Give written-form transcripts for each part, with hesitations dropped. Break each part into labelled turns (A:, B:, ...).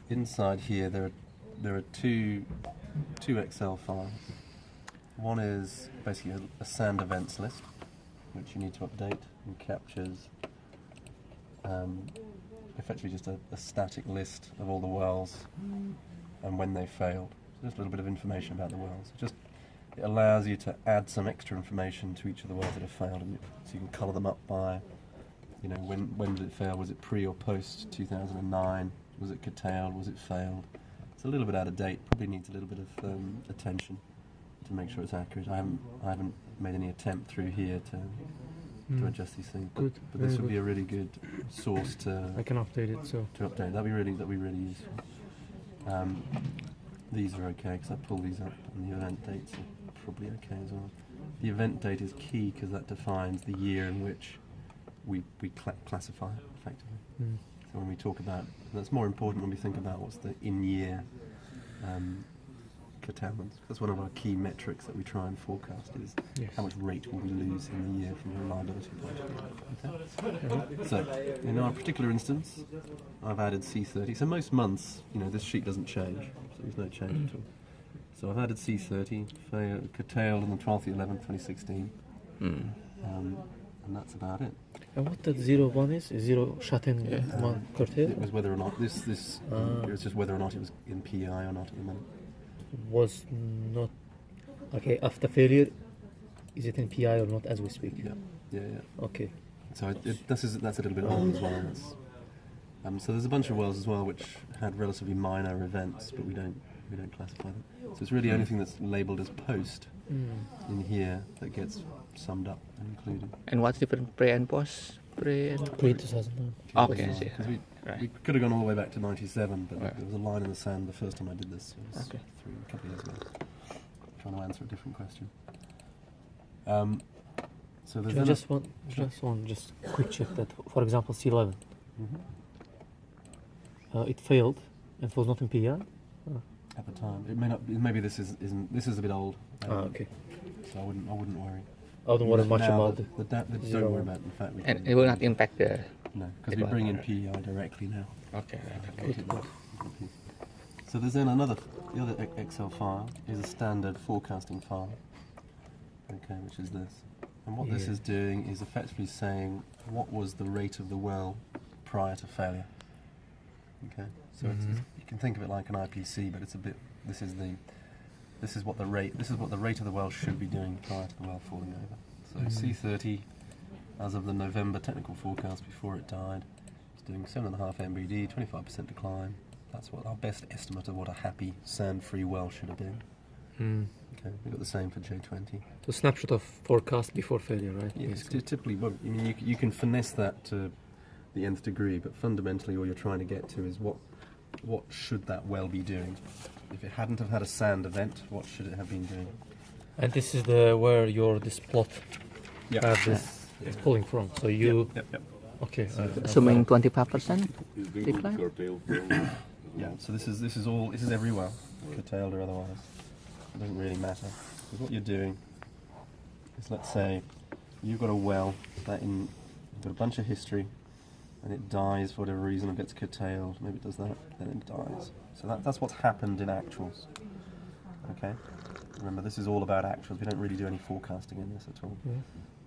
A: inside here there are two Excel files. One is basically a sand events list, which you need to update and captures effectively just a static list of all the wells and when they failed. So just a little bit of information about the wells. It allows you to add some extra information to each of the wells that have failed, and so you can colour them up by, when did it fail? Was it pre or post 2009? Was it curtailed? Was it failed? It's a little bit out of date. Probably needs a little bit of attention to make sure it's accurate. I haven't made any attempt through here to adjust these things. But this would be a really good source to.
B: I can update it. So
A: to update. That'd be really useful. These are okay because I pull these up, and the event dates are probably okay as well. The event date is key because that defines the year in which we classify it effectively. So when we talk about, that's more important when we think about what's the in-year curtailments. That's one of our key metrics that we try and forecast is how much rate will we lose in the year from a reliability point of view. Okay? So in our particular instance, I've added C30. So most months, this sheet doesn't change. So there's no change at all. So I've added C30, curtailed on the 12th of 11th, 2016. And that's about it.
B: And what that 01 is? Zero shut in one curtail?
A: It was whether or not it was just whether or not it was in PI or not at the minute.
B: Was not okay after failure. Is it in PI or not as we speak?
A: Yeah.
B: Okay.
A: So that's a little bit old as well. So there's a bunch of wells as well which had relatively minor events, but we don't classify them. So it's really anything that's labelled as post in here that gets summed up and included.
C: And what's different pre and post?
B: Pre 2009.
C: Okay, I see.
A: We could have gone all the way back to 97, but there was a line in the sand the first time I did this. It was a couple of years ago. Trying to answer a different question. So there's
B: just quick check that. For example, C11. It failed and it was not in PI.
A: At the time, it may not. Maybe this is a bit old.
B: Okay.
A: So I wouldn't worry.
B: I don't worry much about
A: the don't worry about it. In fact,
C: and it will not impact the.
A: No, because we bring in PEI directly now.
C: Okay.
A: So there's then the other Excel file is a standard forecasting file. Okay, which is this. And what this is doing is effectively saying what was the rate of the well prior to failure. Okay, so you can think of it like an IPC, but it's a bit. This is what the rate of the well should be doing prior to the well falling over. So C30, as of the November technical forecast before it died, is doing 7.5 MBD, 25% decline. That's what our best estimate of what a happy sand-free well should have been. Okay, we've got the same for J20.
B: So snapshot of forecast before failure, right?
A: Yes, typically. Well, I mean, you can finesse that to the nth degree, but fundamentally, all you're trying to get to is what should that well be doing? If it hadn't have had a sand event, what should it have been doing?
B: And this is where this plot is pulling from. So you okay.
C: Assuming 25% decline.
A: Yeah. So this is every well, curtailed or otherwise. It doesn't really matter. Because what you're doing is, let's say you've got a well you've got a bunch of history, and it dies for whatever reason, or gets curtailed. Maybe it does that, then it dies. So that's what's happened in actuals. Okay. Remember, this is all about actuals. We don't really do any forecasting in this at all.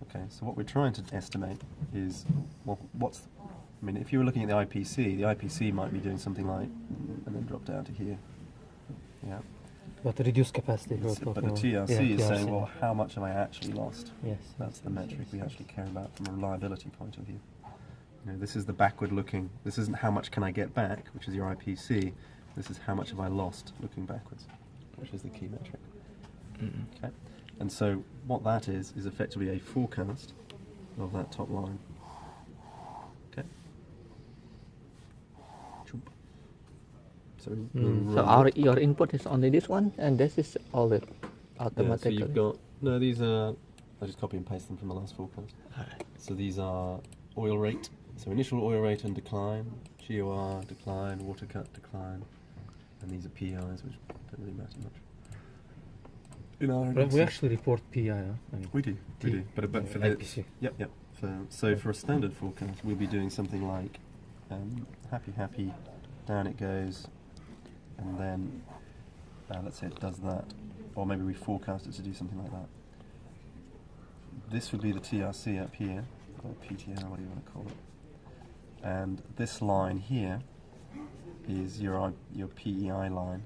A: Okay. So what we're trying to estimate is if you were looking at the IPC might be doing something like, and then drop down to here. Yeah.
B: But the reduced capacity.
A: But the TRC is saying, well, how much have I actually lost?
B: Yes.
A: That's the metric we actually care about from a reliability point of view. This is the backward looking. This isn't how much can I get back, which is your IPC. This is how much have I lost looking backwards, which is the key metric. Okay. And so what that is effectively a forecast of that top line. Okay. So
C: your input is only this one, and this is all it automatically.
A: So you've got these are. I just copy and paste them from the last forecast. So these are oil rate. So initial oil rate and decline, GOR decline, water cut decline, and these are PIs, which don't really matter much.
B: But we actually report PI, huh?
A: We do. But for the
B: IPC.
A: Yep. So for a standard forecast, we'll be doing something like happy, down it goes, and then let's say it does that, or maybe we forecast it to do something like that. This would be the TRC up here, or PTR, what do you want to call it. And this line here is your PEI line.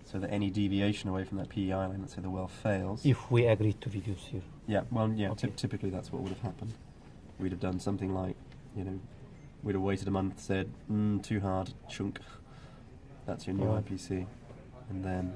A: So that any deviation away from that PEI line, let's say the well fails.
B: If we agreed to reduce here.
A: Yeah, well, yeah,
B: Okay.
A: typically that's what would have happened. We'd have done something like, we'd have waited a month, said, too hard, chunk. That's your new
B: Right.
A: IPC. And then